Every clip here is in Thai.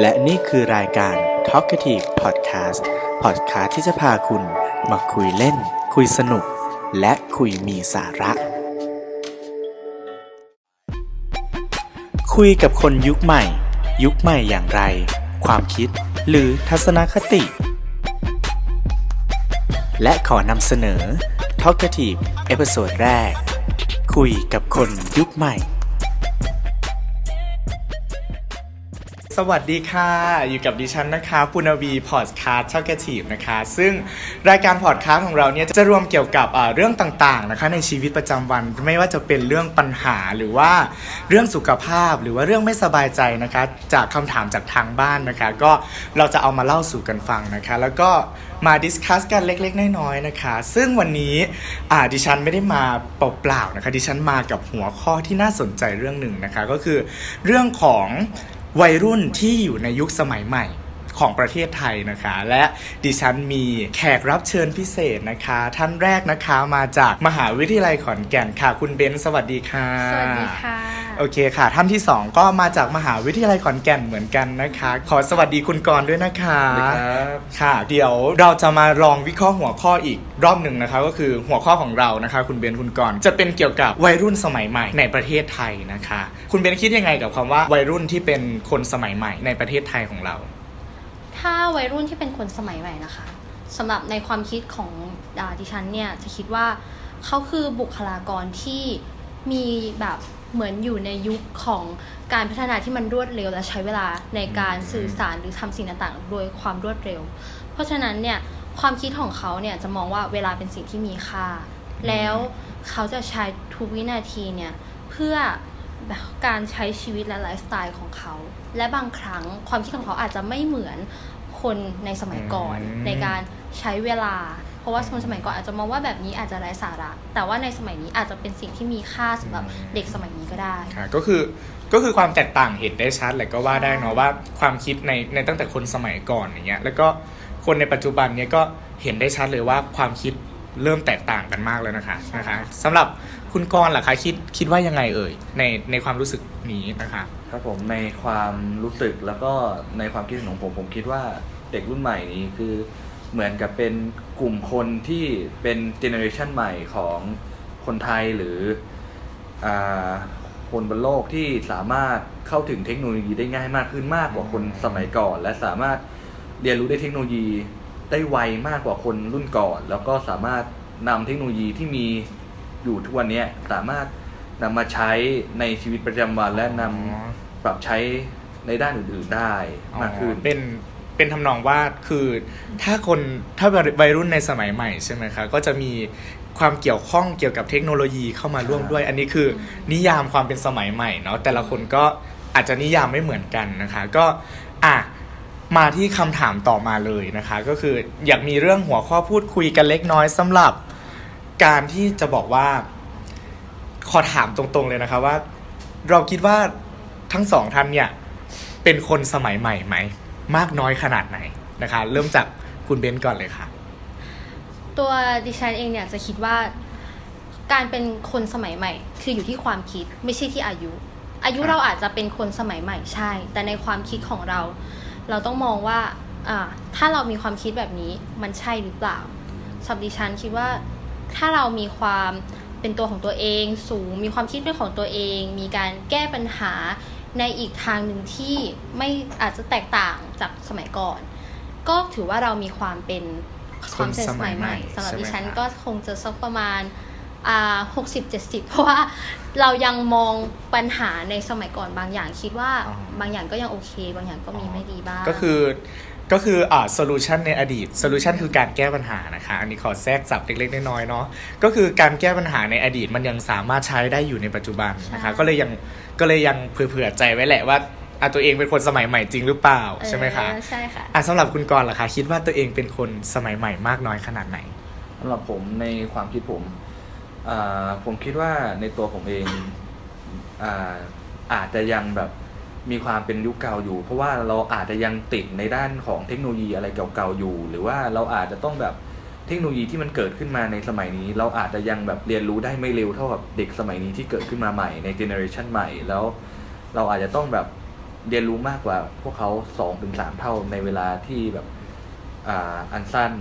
และนี่คือรายการ Talkative Podcast ที่จะพาคุณมาคุยเล่นคุยสนุกและคุยมีสาระคุยกับคนยุคใหม่อย่างไรความคิดหรือทัศนคติและขอนำเสนอ Talkative เอพิโซดแรกคุยกับคนยุคใหม่สวัสดีค่ะอยู่กับดิฉันนะคะปุณวีพอดคาสต์ Talkative นะคะซึ่งรายการพอดคาสต์ของเราเนี่ยจะรวมเกี่ยวกับเรื่องต่างๆนะคะในชีวิตประจำวันไม่ว่าจะเป็นเรื่องปัญหาหรือว่าเรื่องสุขภาพหรือว่าเรื่องไม่สบายใจนะคะจากคำถามจากทางบ้านนะคะก็เราจะเอามาเล่าสู่กันฟังนะคะแล้วก็มาดิสคัสกันเล็กๆน้อยๆนะคะซึ่งวันนี้ดิฉันไม่ได้มาเปล่าๆนะคะดิฉันมากับหัวข้อที่น่าสนใจเรื่องหนึ่งนะคะก็คือเรื่องของวัยรุ่นที่อยู่ในยุคสมัยใหม่ของประเทศไทยนะคะและดิฉันมีแขกรับเชิญพิเศษนะคะท่านแรกนะคะมาจากมหาวิทยาลัยขอนแก่นค่ะคุณเบนซ์สวัสดีค่ะสวัสดีค่ะโอเคค่ะท่านที่สองก็มาจากมหาวิทยาลัยขอนแก่นเหมือนกันนะคะขอสวัสดีคุณกรณ์ด้วยนะคะค่ะเดี๋ยวเราจะมาลองวิเคราะห์หัวข้ออีกรอบหนึ่งนะคะก็คือหัวข้อของเรานะคะคุณเบนซ์คุณกรณ์จะเป็นเกี่ยวกับวัยรุ่นสมัยใหม่ในประเทศไทยนะคะคุณเบนซ์คิดยังไงกับคำว่าวัยรุ่นที่เป็นคนสมัยใหม่ในประเทศไทยของเราถ้าวัยรุ่นที่เป็นคนสมัยใหม่นะคะสำหรับในความคิดของดิฉันเนี่ยจะคิดว่าเขาคือบุคลากรที่มีแบบเหมือนอยู่ในยุคของการพัฒนาที่มันรวดเร็วและใช้เวลาในการสื่อสารหรือทำสิ่งต่างๆโดยความรวดเร็วเพราะฉะนั้นเนี่ยความคิดของเขาเนี่ยจะมองว่าเวลาเป็นสิ่งที่มีค่าแล้วเขาจะใช้ทุกวินาทีเนี่ยเพื่อการใช้ชีวิตและไลฟ์สไตล์ของเขาและบางครั้งความคิดของเขาอาจจะไม่เหมือนคนในสมัยก่อนในการใช้เวลาเพราะว่าคนสมัยก่อนอาจจะมองว่าแบบนี้อาจจะไร้สาระแต่ว่าในสมัยนี้อาจจะเป็นสิ่งที่มีค่าสำหรับเด็กสมัยนี้ก็ได้ค่ะก็คือความแตกต่างเห็นได้ชัดเลยก็ว่าได้เนาะว่าความคิดในตั้งแต่คนสมัยก่อนอย่างเงี้ยแล้วก็คนในปัจจุบันเนี้ยก็เห็นได้ชัดเลยว่าความคิดเริ่มแตกต่างกันมากแล้วนะคะสำหรับคุณกรณ์ล่ะคะคิดว่ายังไงเอ่ยในความรู้สึกนี้นะคะครับผมในความรู้สึกแล้วก็ในความคิดของผมคิดว่าเด็กรุ่นใหม่นี้คือเหมือนกับเป็นกลุ่มคนที่เป็นเจเนอเรชันใหม่ของคนไทยหรือคนบนโลกที่สามารถเข้าถึงเทคโนโลยีได้ง่ายมากขึ้นมากกว่าคนสมัยก่อนและสามารถเรียนรู้ได้เทคโนโลยีได้ไวมากกว่าคนรุ่นก่อนแล้วก็สามารถนำเทคโนโลยีที่มีอยู่ทุกวันนี้สามารถนำมาใช้ในชีวิตประจำวันและนำปรับใช้ในด้านอื่นๆได้มากขึ้นเป็นทำนองว่าคือถ้าวัยรุ่นในสมัยใหม่ใช่ไหมคะก็จะมีความเกี่ยวข้องเกี่ยวกับเทคโนโลยีเข้ามาร่วมด้วยอันนี้คือนิยามความเป็นสมัยใหม่เนาะแต่ละคนก็อาจจะนิยามไม่เหมือนกันนะคะก็มาที่คำถามต่อมาเลยนะคะก็คืออยากมีเรื่องหัวข้อพูดคุยกันเล็กน้อยสำหรับการที่จะบอกว่าขอถามตรงๆเลยนะคะว่าเราคิดว่าทั้งสองท่านเนี่ยเป็นคนสมัยใหม่ไหมมากน้อยขนาดไหนนะคะเริ่มจากคุณเบนซ์ก่อนเลยค่ะตัวดิฉันเองเนี่ยจะคิดว่าการเป็นคนสมัยใหม่คืออยู่ที่ความคิดไม่ใช่ที่อายุเราอาจจะเป็นคนสมัยใหม่ใช่แต่ในความคิดของเราต้องมองว่าถ้าเรามีความคิดแบบนี้มันใช่หรือเปล่าสำหรับดิฉันคิดว่าถ้าเรามีความเป็นตัวของตัวเองสูงมีความคิดเป็นของตัวเองมีการแก้ปัญหาในอีกทางหนึ่งที่ไม่อาจจะแตกต่างจากสมัยก่อนก็ถือว่าเรามีความเป็นสมัยใหม่สำหรับดิฉันก็คงจะสักประมาณ60-70เพราะว่าเรายังมองปัญหาในสมัยก่อนบางอย่างคิดว่าบางอย่างก็ยังโอเคบางอย่างก็มีไม่ดีบ้างก็คือโซลูชันในอดีตโซลูชันคือการแก้ปัญหานะคะอันนี้ขอแทรกจับเล็กๆน้อยๆเนาะก็คือการแก้ปัญหาในอดีตมันยังสามารถใช้ได้อยู่ในปัจจุบันนะคะก็เลยยังเผื่อใจไว้แหละว่าตัวเองเป็นคนสมัยใหม่จริงหรือเปล่าใช่ไหมคะใช่ค่ะสำหรับคุณกรณ์ล่ะคะคิดว่าตัวเองเป็นคนสมัยใหม่มากน้อยขนาดไหนสำหรับผมในความคิดผมคิดว่าในตัวผมเองอาจจะยังแบบมีความเป็นยุคเก่าอยู่เพราะว่าเราอาจจะยังติดในด้านของเทคโนโลยีอะไรเก่าๆอยู่หรือว่าเราอาจจะต้องแบบ เทคโนโลยีที่มันเกิดขึ้นมาในสมัยนี้ เราอาจจะยังแบบเรียนรู้ได้ไม่เร็วเท่ากับเด็กสมัยนี้ที่เกิดขึ้นมาใหม่ในเจเนอเรชันใหม่แล้วเราอาจจะต้องแบบเรียนรู้มากกว่าพวกเขา 2-3 เท่าในเวลาที่แบบอันสั้น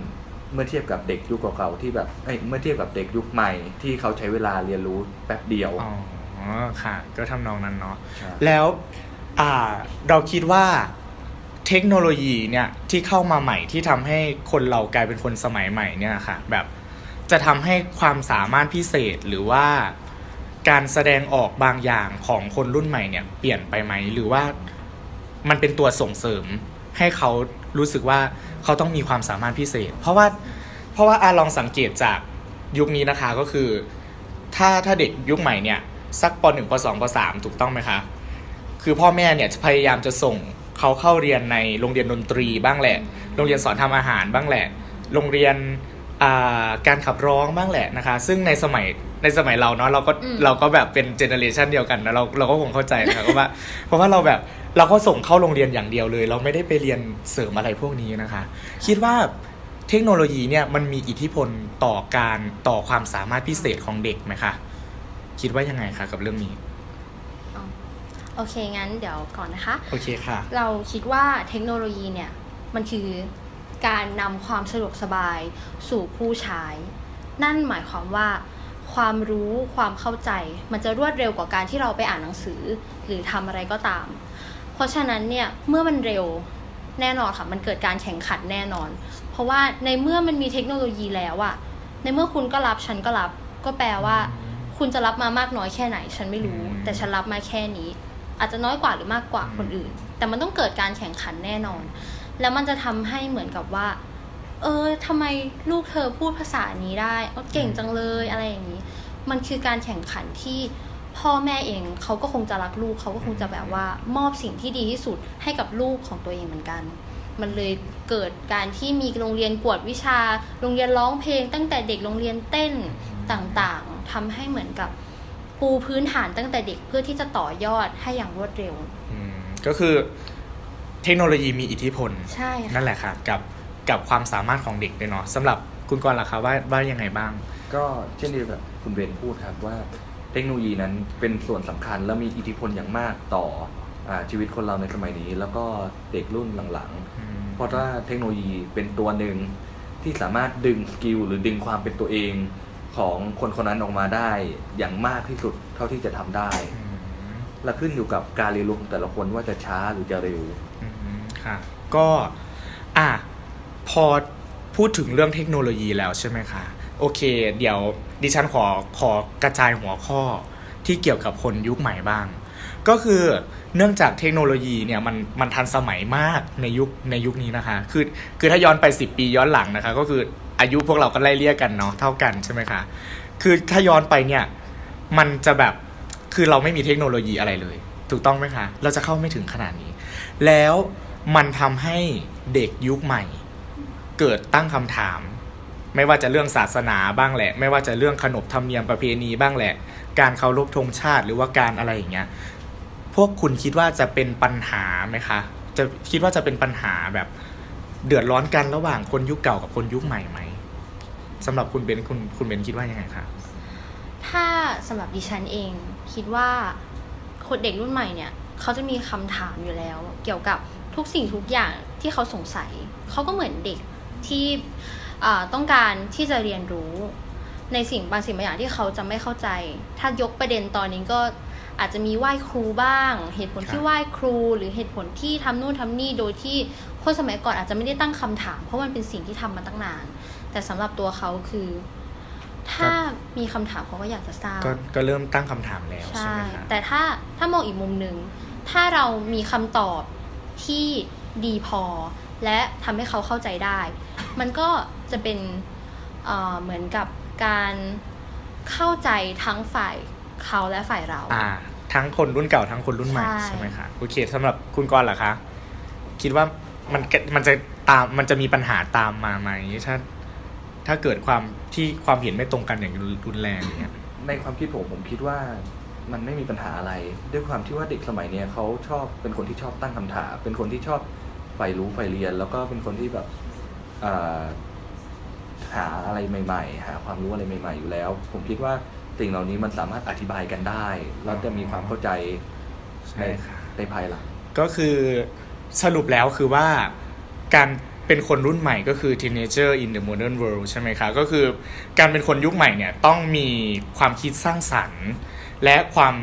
เมื่อเทียบกับเด็กยุคเก่าๆที่แบบเมื่อเทียบกับเด็กยุคใหม่ที่เขาใช้เวลาเรียนรู้แป๊บเดียว อ๋อค่ะก็ทำนองนั้นเนาะ ใช่ แล้วเราคิดว่าเทคโนโลยีเนี่ยที่เข้ามาใหม่ที่ทำให้คนเรากลายเป็นคนสมัยใหม่เนี่ยค่ะแบบจะทำให้ความสามารถพิเศษหรือว่าการแสดงออกบางอย่างของคนรุ่นใหม่เนี่ยเปลี่ยนไปไหมหรือว่ามันเป็นตัวส่งเสริมให้เขารู้สึกว่าเขาต้องมีความสามารถพิเศษ เพราะว่าลองสังเกตจากยุคนี้นะคะก็คือถ้าเด็กยุคใหม่เนี่ยสักป .1 ป .2 ป .3 ถูกต้องไหมคะคือพ่อแม่เนี่ยจะพยายามจะส่งเขาเข้าเรียนในโรงเรียนดนตรีบ้างแหละโรงเรียนสอนทำอาหารบ้างแหละโรงเรียนการขับร้องบ้างแหละนะคะซึ่งในสมัยเราเนาะเราก็แบบเป็นเจเนอเรชันเดียวกันนะเราก็คงเข้าใจนะคะเพราะว่าเราก็ส่งเข้าโรงเรียนอย่างเดียวเลยเราไม่ได้ไปเรียนเสริมอะไรพวกนี้นะคะคิดว่าเทคโนโลยีเนี่ยมันมีอิทธิพลต่อความสามารถพิเศษของเด็กไหมคะคิดว่ายังไงคะกับเรื่องนี้โอเคงั้นเดี๋ยวก่อนนะคะโอเคค่ะเราคิดว่าเทคโนโลยีเนี่ยมันคือการนำความสะดวกสบายสู่ผู้ใช้นั่นหมายความว่าความรู้ความเข้าใจมันจะรวดเร็วกว่าการที่เราไปอ่านหนังสือหรือทำอะไรก็ตามเพราะฉะนั้นเนี่ยเมื่อมันเร็วแน่นอนค่ะมันเกิดการแข่งขันแน่นอนเพราะว่าในเมื่อมันมีเทคโนโลยีแล้วอะในเมื่อคุณก็รับฉันก็รับก็แปลว่าคุณจะรับมามากน้อยแค่ไหนฉันไม่รู้แต่ฉันรับมาแค่นี้อาจจะน้อยกว่าหรือมากกว่าคนอื่นแต่มันต้องเกิดการแข่งขันแน่นอนแล้วมันจะทำให้เหมือนกับว่าทำไมลูกเธอพูดภาษานี้ได้เก่งจังเลยอะไรอย่างนี้มันคือการแข่งขันที่พ่อแม่เองเขาก็คงจะรักลูกเขาก็คงจะแบบว่ามอบสิ่งที่ดีที่สุดให้กับลูกของตัวเองเหมือนกันมันเลยเกิดการที่มีโรงเรียนกวดวิชาโรงเรียนร้องเพลงตั้งแต่เด็กโรงเรียนเต้นต่างๆทำให้เหมือนกับปูพื้นฐานตั้งแต่เด็กเพื่อที่จะต่อยอดให้อย่างรวดเร็วก็คือเทคโนโลยีมีอิทธิพลใช่นั่นแหละค่ะกับความสามารถของเด็กด้วยเนาะสำหรับคุณกรณ์ล่ะคะว่ายังไงบ้างก็เช่นเดียวกับคุณเบนพูดครับว่าเทคโนโลยีนั้นเป็นส่วนสำคัญและมีอิทธิพลอย่างมากต่อชีวิตคนเราในสมัยนี้แล้วก็เด็กรุ่นหลังๆเพราะว่าเทคโนโลยีเป็นตัวหนึ่งที่สามารถดึงสกิลหรือดึงความเป็นตัวเองของคนคนนั้นออกมาได้อย่างมากที่สุดเท่าที่จะทำได้และขึ้นอยู่กับการเรียนรู้ของแต่ละคนว่าจะช้าหรือจะเร็วค่ะก็พอพูดถึงเรื่องเทคโนโลยีแล้วใช่ไหมคะโอเคเดี๋ยวดิฉันขอกระจายหัวข้อที่เกี่ยวกับคนยุคใหม่บ้างก็คือเนื่องจากเทคโนโลยีเนี่ยมันทันสมัยมากในยุคนี้นะคะคือถ้าย้อนไป10 ปีย้อนหลังนะคะก็คืออายุพวกเราก็ไล่เลี่ยกันเนาะเท่ากันใช่ไหมคะคือถ้าย้อนไปเนี่ยมันจะแบบคือเราไม่มีเทคโนโลยีอะไรเลยถูกต้องไหมคะเราจะเข้าไม่ถึงขนาดนี้แล้วมันทำให้เด็กยุคใหม่เกิดตั้งคำถามไม่ว่าจะเรื่องศาสนาบ้างแหละไม่ว่าจะเรื่องขนบธรรมเนียมประเพณีบ้างแหละการเคารพธงชาติหรือว่าการอะไรอย่างเงี้ยพวกคุณคิดว่าจะเป็นปัญหาไหมคะจะคิดว่าจะเป็นปัญหาแบบเดือดร้อนกันระหว่างคนยุคเก่ากับคนยุคใหม่ไหมสำหรับคุณเบนคุณเบนคิดว่ายังไงคะถ้าสำหรับดิฉันเองคิดว่าคนเด็กรุ่นใหม่เนี่ยเขาจะมีคำถามอยู่แล้วเกี่ยวกับทุกสิ่งทุกอย่างที่เขาสงสัยเขาก็เหมือนเด็กที่ต้องการที่จะเรียนรู้ในบางสิ่งบางอย่างที่เขาจะไม่เข้าใจถ้ายกประเด็นตอนนี้ก็อาจจะมีไหว้ครูบ้างเหตุผลที่ไหว้ครูหรือเหตุผลที่ทำนู่นทำนี่โดยที่คนสมัยก่อนอาจจะไม่ได้ตั้งคำถามเพราะมันเป็นสิ่งที่ทำมาตั้งนานแต่สำหรับตัวเขาคือถ้ามีคำถามเขาก็อยากจะทราบก็เริ่มตั้งคำถามแล้วใช่ไหมคะแต่ถ้ามองอีกมุมหนึ่งถ้าเรามีคำตอบที่ดีพอและทำให้เขาเข้าใจได้มันก็จะเป็นเหมือนกับการเข้าใจทั้งฝ่ายเขาและฝ่ายเราทั้งคนรุ่นเก่าทั้งคนรุ่นใหม่ใช่ไหมคะโอเคสำหรับคุณกรณ์ล่ะคะคิดว่ามันจะมีปัญหาตามมาไหมถ้าเกิดความเห็นไม่ตรงกันอย่างรุนแรงเนี่ยในความคิดผมคิดว่ามันไม่มีปัญหาอะไรด้วยความที่ว่าเด็กสมัยนี้เขาชอบเป็นคนที่ชอบตั้งคำถามเป็นคนที่ชอบใฝ่รู้ใฝ่เรียนแล้วก็เป็นคนที่แบบ หาอะไรใหม่ๆหาความรู้อะไรใหม่ๆอยู่แล้ว ผมคิดว่าสิ่งเหล่านี้มันสามารถอธิบายกันได้แล้วจะมีความเข้าใจ ใช่ค่ะ ในภายหลัง ก็คือสรุปแล้วคือว่าการเป็นคนรุ่นใหม่ก็คือ teenager in the modern world ใช่ไหมคะก็คือการเป็นคนยุคใหม่เนี่ยต้องมีความคิดสร้างสรรค์และความ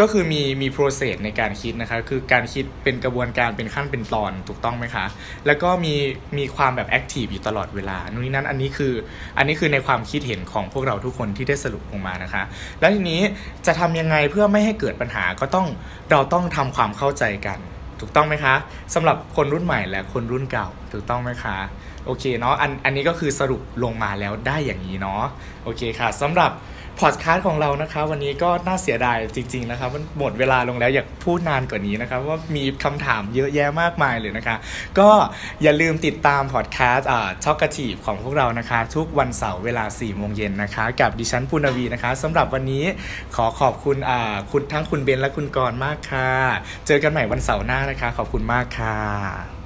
ก็คือมี process ในการคิดนะคะคือการคิดเป็นกระบวนการเป็นขั้นเป็นตอนถูกต้องไหมคะแล้วก็มีความแบบ active อยู่ตลอดเวลานู่นนี่นั่นอันนี้คือในความคิดเห็นของพวกเราทุกคนที่ได้สรุปลงมานะคะแล้วทีนี้จะทำยังไงเพื่อไม่ให้เกิดปัญหาก็เราต้องทำความเข้าใจกันถูกต้องไหมคะสำหรับคนรุ่นใหม่และคนรุ่นเก่าถูกต้องไหมคะโอเคเนาะอันนี้ก็คือสรุปลงมาแล้วได้อย่างนี้เนาะโอเคค่ะสำหรับพอดคาสต์ของเรานะคะวันนี้ก็น่าเสียดายจริงๆนะครับมันหมดเวลาลงแล้วอยากพูดนานกว่านี้นะครับว่ามีคำถามเยอะแยะมากมายเลยนะคะก็อย่าลืมติดตามพอดแคสต์Talkative ของพวกเรานะคะทุกวันเสาร์เวลา 4 โมงเย็นนะคะกับดิฉันปุณวีนะคะสำหรับวันนี้ขอขอบคุณทั้งคุณเบนและคุณกรณ์มากค่ะเจอกันใหม่วันเสาร์หน้านะคะขอบคุณมากค่ะ